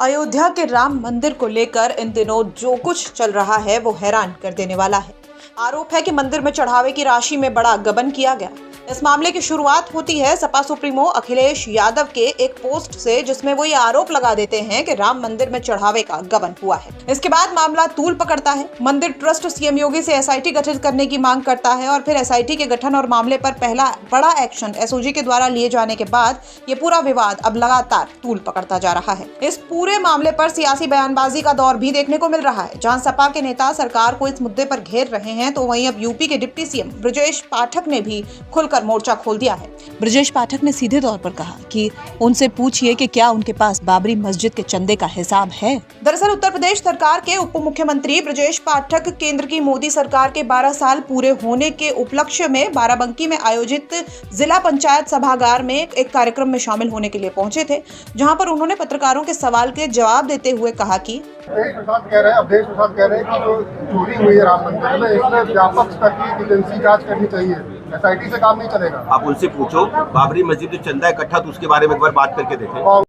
अयोध्या के राम मंदिर को लेकर इन दिनों जो कुछ चल रहा है वो हैरान कर देने वाला है। आरोप है कि मंदिर में चढ़ावे की राशि में बड़ा गबन किया गया। इस मामले की शुरुआत होती है सपा सुप्रीमो अखिलेश यादव के एक पोस्ट से, जिसमें वो ये आरोप लगा देते हैं कि राम मंदिर में चढ़ावे का गबन हुआ है। इसके बाद मामला तूल पकड़ता है। मंदिर ट्रस्ट सीएम योगी से एसआईटी गठित करने की मांग करता है और फिर एसआईटी के गठन और मामले पर पहला बड़ा एक्शन एसओजी के द्वारा लिए जाने के बाद ये पूरा विवाद अब लगातार तूल पकड़ता जा रहा है। इस पूरे मामले पर सियासी बयानबाजी का दौर भी देखने को मिल रहा है। जहां सपा के नेता सरकार को इस मुद्दे पर घेर रहे हैं, तो वहीं अब यूपी के डिप्टी सीएम ब्रजेश पाठक ने भी खुलकर मोर्चा खोल दिया है। ब्रजेश पाठक ने सीधे तौर पर कहा कि उनसे पूछिए कि क्या उनके पास बाबरी मस्जिद के चंदे का हिसाब है। दरअसल उत्तर प्रदेश सरकार के उप मुख्यमंत्री ब्रजेश पाठक केंद्र की मोदी सरकार के 12 साल पूरे होने के उपलक्ष्य में बाराबंकी में आयोजित जिला पंचायत सभागार में एक कार्यक्रम में शामिल होने के लिए पहुंचे थे, जहां पर उन्होंने पत्रकारों के सवाल के जवाब देते हुए कहा कि अवधेश प्रसाद कह रहे हैं कि जो चोरी हुई है राम मंदिर में, इसमें व्यापक स्तर की एजेंसी जांच करनी चाहिए, एसआईटी से काम नहीं चलेगा। आप उनसे पूछो बाबरी मस्जिद जो चंदा इकट्ठा, तो उसके बारे में एक बार बात करके देखें।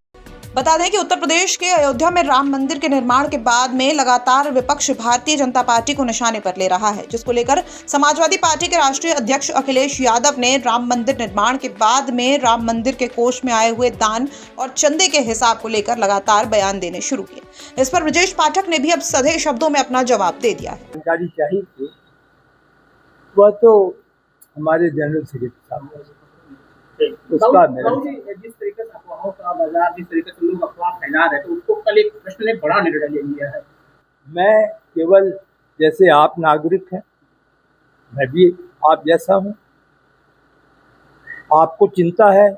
बता दें कि उत्तर प्रदेश के अयोध्या में राम मंदिर के निर्माण के बाद में लगातार विपक्ष भारतीय जनता पार्टी को निशाने पर ले रहा है, जिसको लेकर समाजवादी पार्टी के राष्ट्रीय अध्यक्ष अखिलेश यादव ने राम मंदिर निर्माण के बाद में राम मंदिर के कोष में आए हुए दान और चंदे के हिसाब को लेकर लगातार बयान देने शुरू किए। इस पर ब्रजेश पाठक ने भी अब सधे शब्दों में अपना जवाब दे दिया है। जानकारी चाहिए थी, वह तो हमारे जनरल सेक्रेटरी साहब उसका जिस तरीके से अफवाहों का बाजार, जिस तरीके से लोग अफवाह फैला रहे थे, उसको कल एक प्रश्न ने बड़ा निर्णय ले लिया है। मैं केवल जैसे आप नागरिक हैं, मैं भी आप जैसा हूं। आपको चिंता है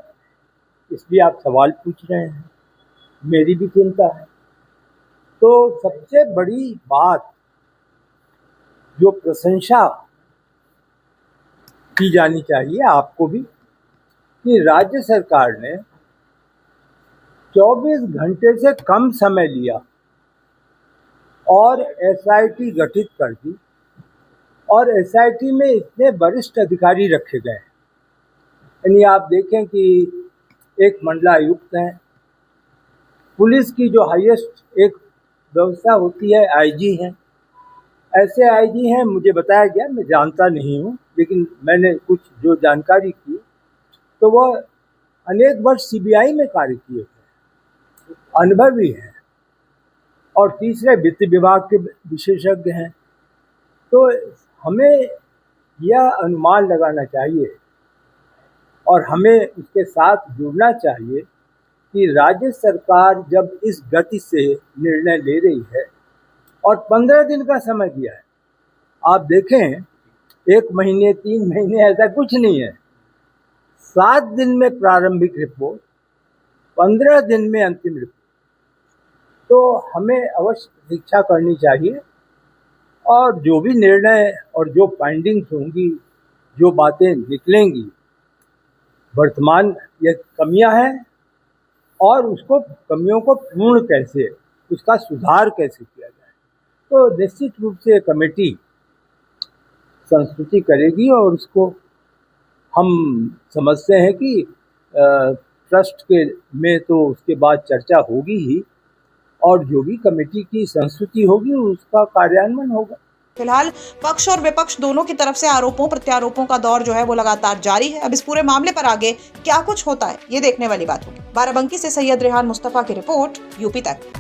इसलिए आप सवाल पूछ रहे हैं, मेरी भी चिंता है। तो सबसे बड़ी बात जो प्रशंसा की जानी चाहिए आपको भी, कि राज्य सरकार ने 24 घंटे से कम समय लिया और एसआईटी गठित कर दी, और एसआईटी में इतने वरिष्ठ अधिकारी रखे गए। यानी आप देखें कि एक मंडलायुक्त है, पुलिस की जो हाईएस्ट एक व्यवस्था होती है आईजी है, ऐसे आईजी हैं मुझे बताया गया, मैं जानता नहीं हूँ, लेकिन मैंने कुछ जो जानकारी की तो वह अनेक वर्ष सीबीआई में कार्य किए थे, अनुभवी हैं, और तीसरे वित्त विभाग के विशेषज्ञ हैं। तो हमें यह अनुमान लगाना चाहिए और हमें उसके साथ जुड़ना चाहिए कि राज्य सरकार जब इस गति से निर्णय ले रही है और 15 दिन का समय दिया है, आप देखें 1 महीने 3 महीने ऐसा कुछ नहीं है, 7 दिन में प्रारंभिक रिपोर्ट, 15 दिन में अंतिम रिपोर्ट। तो हमें अवश्य प्रतीक्षा करनी चाहिए और जो भी निर्णय और जो फाइंडिंग्स होंगी, जो बातें निकलेंगी, वर्तमान ये कमियां हैं और उसको कमियों को पूर्ण कैसे, उसका सुधार कैसे किया जाए, तो निश्चित रूप से कमेटी संस्तुति करेगी और उसको हम समझते हैं कि ट्रस्ट के में तो उसके बाद चर्चा होगी ही, और जो भी कमेटी की संस्तुति होगी उसका कार्यान्वयन होगा। फिलहाल पक्ष और विपक्ष दोनों की तरफ से आरोपों प्रत्यारोपों का दौर जो है वो लगातार जारी है। अब इस पूरे मामले पर आगे क्या कुछ होता है ये देखने वाली बात होगी। बाराबंकी से सैयद रेहान मुस्तफा की रिपोर्ट, यूपी तक।